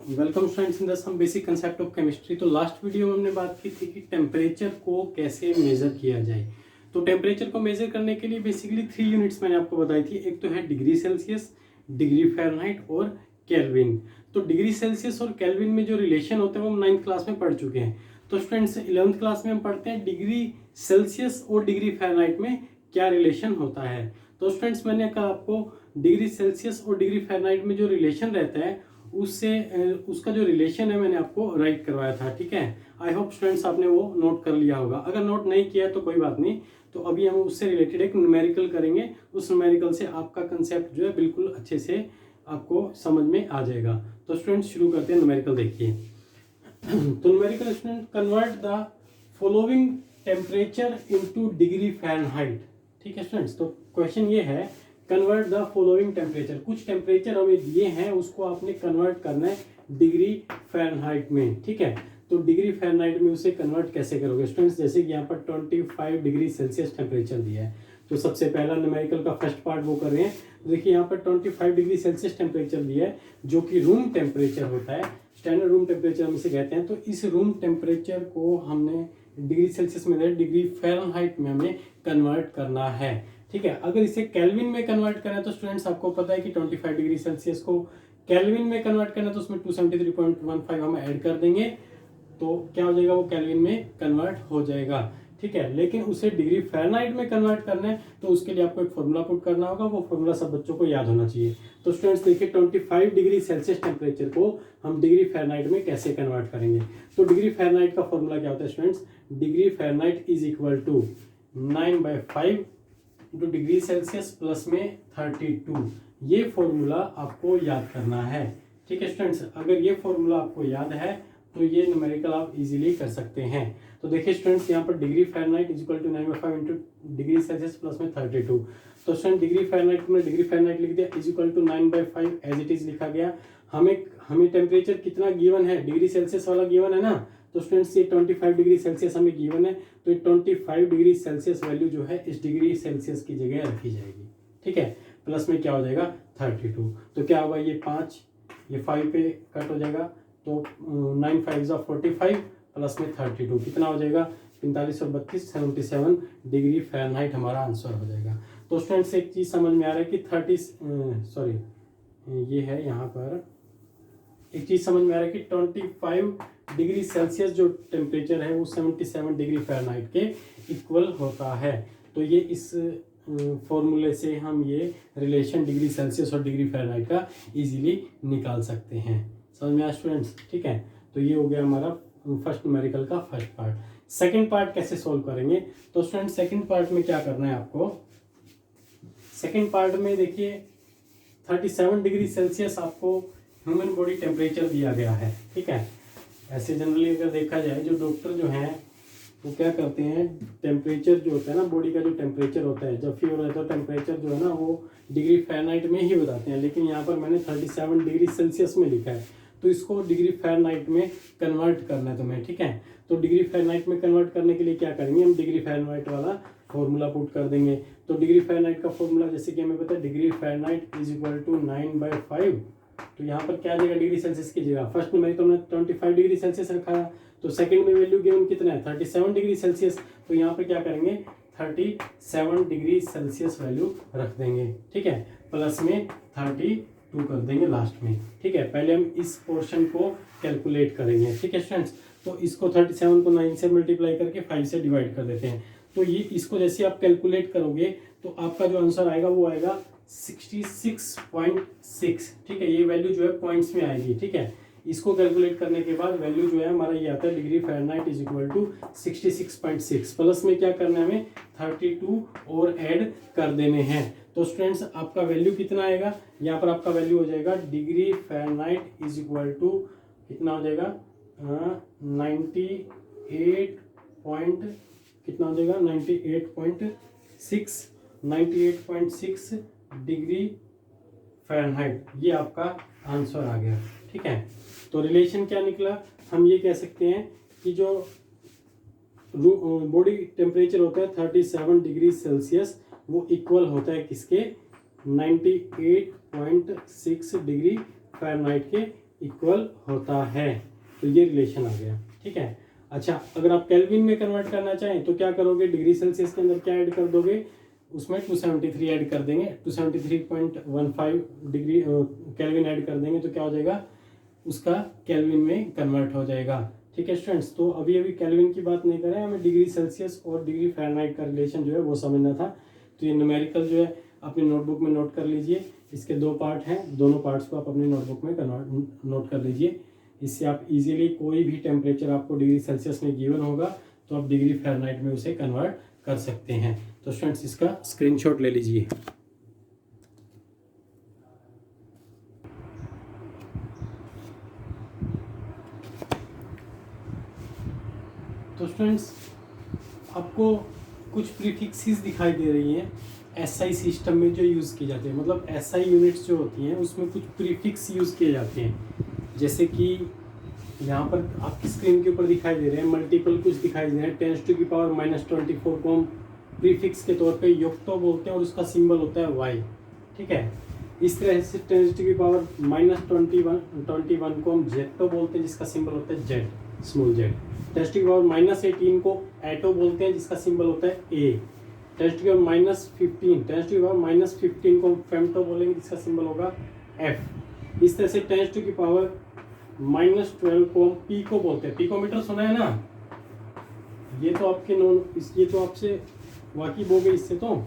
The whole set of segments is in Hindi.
Welcome students in the some basic concept of chemistry. तो लास्ट वीडियो में हमने बात की थी कि टेम्परेचर को कैसे मेजर किया जाए। तो टेम्परेचर को मेजर करने के लिए बेसिकली 3 यूनिट्स मैंने आपको बताई थी। एक तो है डिग्री सेल्सियस, डिग्री फ़ारेनहाइट और केल्विन। तो डिग्री सेल्सियस और केल्विन में जो रिलेशन होते हैं वो हम 9th क्लास में पढ़ चुके हैं। तो स्टूडेंट्स 11th क्लास में हम पढ़ते हैं डिग्री सेल्सियस और डिग्री फ़ारेनहाइट में क्या रिलेशन होता है। तो स्टूडेंट्स मैंने कहा आपको डिग्री सेल्सियस और डिग्री फ़ारेनहाइट में जो रिलेशन रहता है उससे उसका जो रिलेशन है मैंने आपको राइट करवाया था। ठीक है, आई होप स्टूडेंट्स आपने वो नोट कर लिया होगा। अगर नोट नहीं किया तो कोई बात नहीं। तो अभी हम उससे रिलेटेड एक न्यूमेरिकल करेंगे। उस न्यूमेरिकल से आपका कंसेप्ट जो है बिल्कुल अच्छे से आपको समझ में आ जाएगा। तो स्टूडेंट्स शुरू करते हैं न्यूमेरिकल। देखिए तो numerical student convert the following temperature into degree Fahrenheit. ठीक है स्टूडेंट्स, तो क्वेश्चन ये है कन्वर्ट द फॉलोइंग टेम्परेचर। कुछ टेम्परेचर हमें दिए हैं उसको आपने कन्वर्ट करना है डिग्री फ़ारेनहाइट में। ठीक है, तो डिग्री फ़ारेनहाइट में उसे कन्वर्ट कैसे करोगे स्टूडेंट्स। जैसे कि यहाँ पर 25 डिग्री सेल्सियस टेम्परेचर दिया है, तो सबसे पहला न्यूमेरिकल का फर्स्ट पार्ट वो कर रहे हैं। देखिए यहाँ पर 25 डिग्री सेल्सियस टेम्परेचर दिया है जो कि रूम टेम्परेचर होता है, स्टैंडर्ड रूम टेम्परेचर हम इसे कहते हैं। तो इस रूम टेम्परेचर को हमने डिग्री सेल्सियस में डिग्री फ़ारेनहाइट में हमें कन्वर्ट करना है। ठीक है, अगर इसे केल्विन में कन्वर्ट करें तो स्टूडेंट्स आपको पता है कि 25 डिग्री सेल्सियस को केल्विन में कन्वर्ट करना तो उसमें 273.15 हम ऐड कर देंगे तो क्या हो जाएगा, वो केल्विन में कन्वर्ट हो जाएगा। ठीक है, लेकिन उसे डिग्री फ़ारेनहाइट में कन्वर्ट करना है तो उसके लिए आपको एक फॉर्मूला पुट करना होगा। वो फॉर्मूला सब बच्चों को याद होना चाहिए। तो स्टूडेंट्स देखिए 25 डिग्री सेल्सियस टेम्परेचर को हम डिग्री फ़ारेनहाइट में कैसे कन्वर्ट करेंगे। तो डिग्री फ़ारेनहाइट का फॉर्मूला क्या होता है students, degree Fahrenheit is equal to 9/5 into degree Celsius plus में 32। ये फॉर्मूला आपको याद करना है। ठीक है स्टूडेंट्स, अगर ये फॉर्मूला आपको याद है तो ये न्यूमेरिकल आप इजीली कर सकते हैं। तो देखिए स्टूडेंट्स यहाँ पर degree Fahrenheit is equal to 9/5 into degree Celsius plus में 32। तो स्टूडेंट डिग्री फ़ारेनहाइट में डिग्री फ़ारेनहाइट लिख दिया is equal to 9/5 as it is लिखा गया। हमें टेम्परेचर कितना गिवन है, डिग्री सेल्सियस वाला गिवन है ना। तो स्टूडेंट्स ये 25 डिग्री सेल्सियस हमें गिवन है, तो ये 25 डिग्री सेल्सियस वैल्यू जो है इस डिग्री सेल्सियस की जगह रखी जाएगी। ठीक है, प्लस में क्या हो जाएगा 32। तो क्या होगा, ये 5 ये 5 पे कट हो जाएगा तो 9 5 जा 45 प्लस में 32 कितना हो जाएगा 45 और 32 77 डिग्री फ़ारेनहाइट हमारा आंसर हो जाएगा। तो स्टूडेंट्स एक चीज़ समझ में आ रहा है कि 30 ये है यहाँ पर एक चीज़ समझ में आ रहा है कि 25 डिग्री सेल्सियस जो टेम्परेचर है वो 77 डिग्री फ़ारेनहाइट के इक्वल होता है। तो ये इस फॉर्मूले से हम ये रिलेशन डिग्री सेल्सियस और डिग्री फ़ारेनहाइट का इजीली निकाल सकते हैं। समझ में आया स्टूडेंट्स। ठीक है, तो ये हो गया हमारा फर्स्ट न्यूमेरिकल का फर्स्ट पार्ट। सेकेंड पार्ट कैसे सोल्व करेंगे, तो स्टूडेंट सेकेंड पार्ट में क्या करना है आपको। सेकेंड पार्ट में देखिए 37 डिग्री सेल्सियस आपको ह्यूमन बॉडी टेम्परेचर दिया गया है। ठीक है, ऐसे जनरली अगर देखा जाए जो डॉक्टर जो हैं वो क्या करते हैं, टेम्परेचर जो होता है ना बॉडी का जो टेम्परेचर होता है जब फीवर रहता है टेम्परेचर जो है ना वो डिग्री फ़ारेनहाइट में ही बताते हैं, लेकिन यहाँ पर मैंने 37 डिग्री सेल्सियस में लिखा है तो इसको डिग्री फ़ारेनहाइट में कन्वर्ट करना है तुम्हें। ठीक है, तो डिग्री फ़ारेनहाइट में कन्वर्ट करने के लिए क्या करेंगे, हम डिग्री फ़ारेनहाइट वाला फॉर्मूला पुट कर देंगे। तो डिग्री फ़ारेनहाइट का फॉर्मूला जैसे कि हमें पता है degree Fahrenheit is equal to 9/5। तो यहाँ पर क्या आ जाएगा डिग्री सेल्सियस की जगह, फर्स्ट में तो हमने 25 डिग्री सेल्सियस रखा है तो सेकंड में वैल्यू गिवन कितना है 37 डिग्री सेल्सियस। तो यहाँ पर क्या करेंगे 37 डिग्री सेल्सियस वैल्यू रख देंगे। ठीक है, प्लस में 32 कर देंगे लास्ट में। ठीक है, पहले हम इस पोर्शन को कैलकुलेट करेंगे। ठीक है स्टूडेंट्स, तो इसको 37 को 9 से मल्टीप्लाई करके 5 से डिवाइड कर देते हैं। तो ये इसको जैसे आप कैलकुलेट करोगे तो आपका जो आंसर आएगा वो आएगा 66.6। ठीक है, ये वैल्यू जो है पॉइंट्स में आएगी। ठीक है, इसको कैलकुलेट करने के बाद वैल्यू जो है हमारा ये आता है degree Fahrenheit is equal to 66.6। Plus में क्या करना है हमें 32 और ऐड कर देने हैं। तो स्टूडेंट्स आपका वैल्यू कितना आएगा, यहाँ पर आपका वैल्यू हो जाएगा degree Fahrenheit is equal to कितना हो जाएगा 98 पॉइंट कितना हो जाएगा 98.6 डिग्री फ़ारेनहाइट। ये आपका आंसर आ गया। ठीक है, तो रिलेशन क्या निकला, हम ये कह सकते हैं कि जो बॉडी टेम्परेचर होता है 37 डिग्री सेल्सियस वो इक्वल होता है किसके 98.6 डिग्री फ़ारेनहाइट के इक्वल होता है। तो ये रिलेशन आ गया, ठीक है। अच्छा, अगर आप केल्विन में कन्वर्ट करना चाहें तो क्या करोगे, डिग्री सेल्सियस के अंदर क्या ऐड कर दोगे, उसमें 273 ऐड कर देंगे, 273.15 डिग्री केल्विन ऐड कर देंगे तो क्या हो जाएगा, उसका केल्विन में कन्वर्ट हो जाएगा। ठीक है स्टूडेंट्स, तो अभी केल्विन की बात नहीं करें, हमें डिग्री सेल्सियस और डिग्री फ़ारेनहाइट का रिलेशन जो है वो समझना था। तो ये न्यूमेरिकल जो है अपनी नोटबुक में नोट कर लीजिए। इसके 2 पार्ट हैं, दोनों पार्ट्स को आप अपनी नोटबुक में नोट कर लीजिए। इससे आप इजीली कोई भी टेम्परेचर आपको डिग्री सेल्सियस में गिवन होगा तो आप डिग्री फ़ारेनहाइट में उसे कन्वर्ट कर सकते हैं। तो स्टूडेंट्स इसका स्क्रीनशॉट ले लीजिए। तो स्टूडेंट्स आपको कुछ प्रीफिक्सेस दिखाई दे रही हैं एसआई सिस्टम में जो यूज़ की जाती है, मतलब एसआई यूनिट्स जो होती हैं उसमें कुछ प्रीफिक्स यूज़ किए जाते हैं। जैसे कि यहाँ पर आपकी स्क्रीन के ऊपर दिखाई दे रहे हैं मल्टीपल कुछ दिखाई दे रहे हैं। 10⁻⁻24 को हम प्रीफिक्स के तौर पे युक्तो बोलते हैं और उसका सिंबल होता है y, ठीक है। इस तरह से 10⁻21 को हम जेक्टो बोलते हैं जिसका सिंबल होता है z, स्मॉल z। 10⁻18 को एटो बोलते हैं जिसका सिंबल होता है a। 10⁻15 को हम फेम्टो बोलेंगे जिसका सिंबल होगा f। इस तरह से 10⁻⁻12 को हम पीको बोलते हैं, पिकोमीटर सुना है ना, ये तो आपके ये तो आपसे वाकिफ हो गई इससे। तो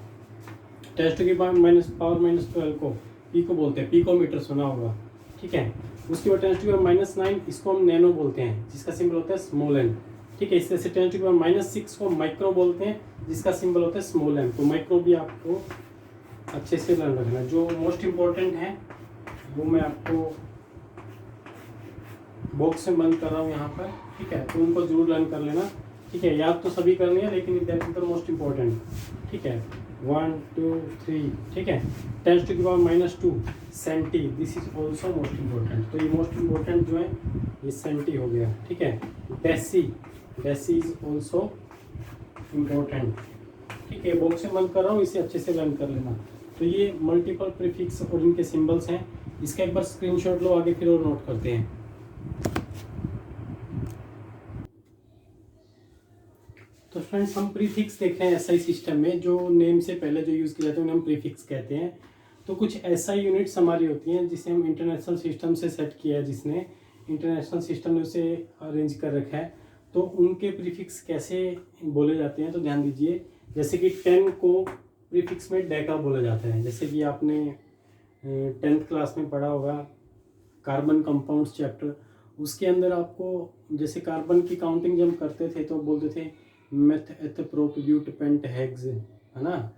10⁻⁻12 को पीको बोलते हैं, पिकोमीटर सुना होगा, ठीक है। उसके बाद 10⁻⁻9 इसको हम नैनो बोलते हैं जिसका सिंबल होता है स्मॉल n, ठीक है। इस तरह से 10⁻⁻6 को माइक्रो बोलते हैं जिसका सिंबल होता है स्मॉल m। तो माइक्रो भी आपको अच्छे से लर्न रखना। जो मोस्ट इम्पोर्टेंट है वो मैं आपको बॉक्स में बंद कर रहा हूँ यहाँ पर, ठीक है। तो उनको जरूर लर्न कर लेना, ठीक है। याद तो सभी करनी है लेकिन that is the most important, ठीक है। 1 2 3, ठीक है। 10⁻⁻2 centi, this is also most important. तो ये मोस्ट इम्पोर्टेंट जो है ये सेंटी हो गया, ठीक है। Deci, deci is also important, ठीक है। बॉक्स में बंद कर रहा हूँ, इसे अच्छे से लर्न कर लेना। तो ये मल्टीपल प्रीफिक्स और इनके सिंबल्स हैं। इसका एक बार स्क्रीनशॉट लो, आगे फिर और नोट करते हैं। तो फ्रेंड्स हम प्रीफिक्स देख रहे हैं एसआई सिस्टम में, जो नेम से पहले जो यूज़ किया जाता है उन्हें हम प्रीफिक्स कहते हैं। तो कुछ एसआई यूनिट्स हमारी होती हैं जिसे हम इंटरनेशनल सिस्टम से सेट किया है, जिसने इंटरनेशनल सिस्टम ने उसे अरेंज कर रखा है। तो उनके प्रीफिक्स कैसे बोले जाते हैं तो ध्यान दीजिए। जैसे कि 10 को प्रीफिक्स में डेका बोला जाता है। जैसे कि आपने 10th क्लास में पढ़ा होगा कार्बन कंपाउंड्स चैप्टर, उसके अंदर आपको जैसे कार्बन की काउंटिंग जब हम करते थे तो बोलते थे मेथ एथ प्रोप ब्यूट पेंट हेग्स, है ना।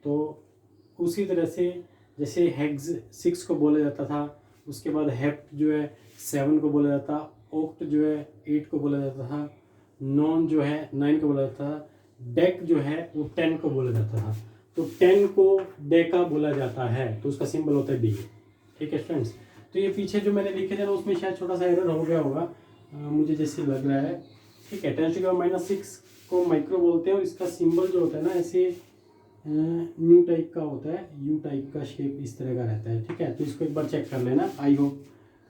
तो उसी तरह से जैसे हेग्स 6 को बोला जाता था, उसके बाद हेप्ट जो है 7 को बोला जाता, ओक्ट जो है 8 को बोला जाता था, नॉन जो है 9 को बोला जाता था, डेक जो है वो 10 को बोला जाता था। तो 10 को डेका बोला जाता है तो उसका सिंबल होता है डी, ठीक है स्टूडेंट्स। तो ये पीछे जो मैंने लिखे थे ना उसमें शायद छोटा सा एरर हो गया होगा, मुझे जैसे लग रहा है, ठीक है। 10⁻⁻6 को माइक्रो बोलते हैं और इसका सिंबल जो होता है ना ऐसे न्यू टाइप का होता है, यू टाइप का शेप इस तरह का रहता है, ठीक है। तो इसको एक बार चेक कर लेना। आई होप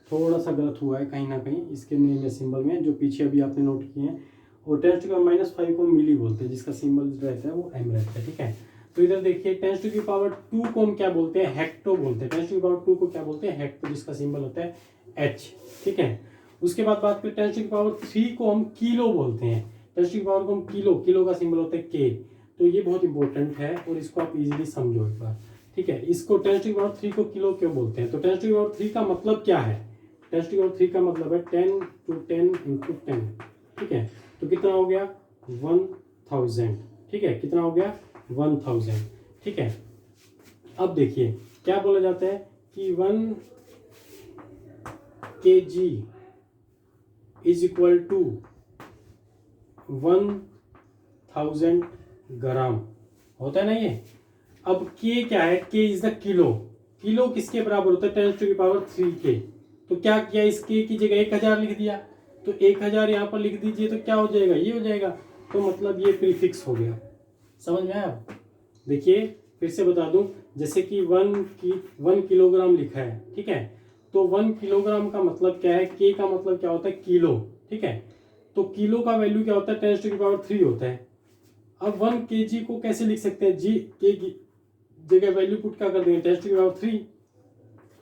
थोड़ा सा गलत हुआ है कहीं ना कहीं इसके नेम या सिंबल में जो पीछे अभी आपने नोट किए हैं। और 10⁻⁻5 को मिली बोलते हैं जिसका सिंबल रहता है वो एम रहता है, ठीक है। तो इधर देखिए 10⁻2 को हम क्या बोलते हैं, हेक्टो बोलते हैं। 10⁻2 को क्या बोलते हैं, हेक्टो, जिसका सिंबल होता है एच, ठीक है। उसके बाद बात करें 10⁻3 को हम किलो बोलते हैं। 10⁻ को हम किलो का सिंबल होता है के। तो ये बहुत इंपॉर्टेंट है और इसको आप इजीली समझो एक बार, ठीक है। इसको 10⁻3 को किलो क्यों बोलते हैं, तो 10⁻3 का मतलब क्या है, 10⁻3 का मतलब है 10 to 10 into 10, ठीक है। तो कितना हो गया 1000, ठीक है। कितना हो गया 1000, ठीक है। अब देखिए क्या बोला जाता है कि 1 kg इज इक्वल टू 1000 ग्राम होता है ना ये। अब के क्या है, के इज द किलो। किलो किसके बराबर होता है, 10⁻3 के। तो क्या किया, इस के की जगह 1000 लिख दिया। तो 1000 यहाँ पर लिख दीजिए तो क्या हो जाएगा, ये हो जाएगा। तो मतलब ये प्रीफिक्स हो गया, समझ में आया। देखिए फिर से बता दूं, जैसे कि 1 किलोग्राम लिखा है, ठीक है। तो 1 किलोग्राम का मतलब क्या है, के का मतलब क्या होता है, किलो, ठीक है। तो किलो का वैल्यू क्या होता है, 10⁻³ होता है। अब 1 kg को कैसे लिख सकते हैं, जी के की जगह वैल्यू पुट क्या कर देंगे, 10⁻3।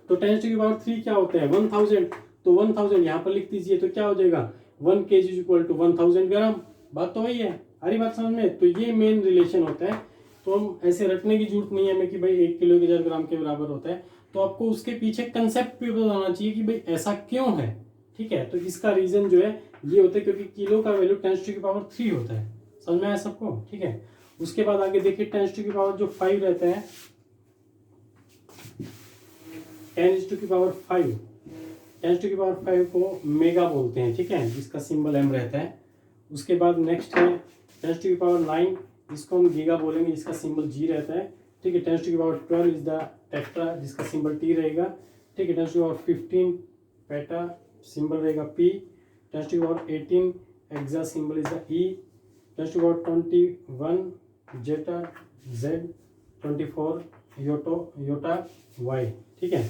तो 10⁻3 क्या होता है, 1000। तो 1000 यहाँ पर लिख दीजिए, तो क्या हो जाएगा, 1 kg इक्वल टू 1000 ग्राम। बात तो वही है, हरी बात समझ में। तो ये मेन रिलेशन होता है। तो हम ऐसे रटने की जरूरत नहीं है हमें कि भाई 1 किलो 1000 ग्राम के बराबर होता है। तो आपको उसके पीछे कंसेप्ट भी बताना चाहिए कि भाई ऐसा क्यों है, ठीक है। तो इसका रीजन जो है ये होता है क्योंकि किलो का वैल्यू 10⁻³ होता है। समझ में आया सबको, ठीक है। उसके बाद आगे देखिए 10⁻5 रहता है, 10⁻5 10⁻5 को मेगा बोलते हैं, ठीक है, जिसका सिंबल एम रहता है। उसके बाद नेक्स्ट है 10⁻9, इसको हम गीगा बोलेंगे, जिसका सिंबल जी रहता है, ठीक है। 10⁻12 इज द टेट्रा, जिसका सिंबल टी रहेगा, ठीक है। 10⁻15 पेटा, सिंबल रहेगा P. 10⁻18 exa, symbol is the E. 10⁻21 zetta, Z. 24 yotta, Y, ठीक है।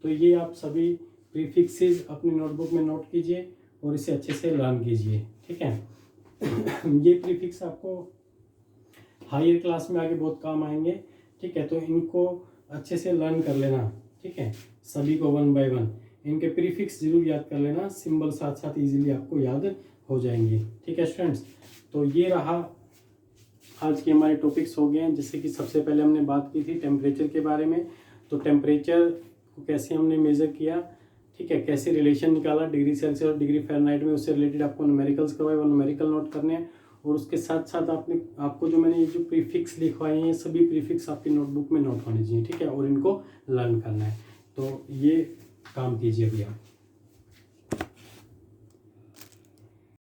तो ये आप सभी प्रीफिक्सेस अपनी नोटबुक में नोट कीजिए और इसे अच्छे से लर्न कीजिए, ठीक है। ये प्रीफिक्स आपको हायर क्लास में आगे बहुत काम आएंगे, ठीक है। तो इनको अच्छे से लर्न कर लेना, ठीक है, सभी को 1 बाय 1 इनके प्रीफिक्स जरूर याद कर लेना, सिंबल साथ साथ इजीली आपको याद हो जाएंगे, ठीक है स्टूडेंट्स। तो ये रहा आज के हमारे टॉपिक्स हो गए हैं। जैसे कि सबसे पहले हमने बात की थी टेम्परेचर के बारे में। तो टेम्परेचर को कैसे हमने मेज़र किया, ठीक है, कैसे रिलेशन निकाला डिग्री सेल्सियस और डिग्री फ़ारेनहाइट में, उससे रिलेटेड आपको न्यूमेरिकल्स करवाए, वो न्यूमेरिकल नोट करने हैं। और उसके साथ साथ आपको जो मैंने ये जो प्रीफिक्स लिखवाए हैं, सभी प्रीफिक्स आपकी नोटबुक में नोट होने चाहिए, ठीक है, और इनको लर्न करना है। तो ये काम कीजिए अभी आप।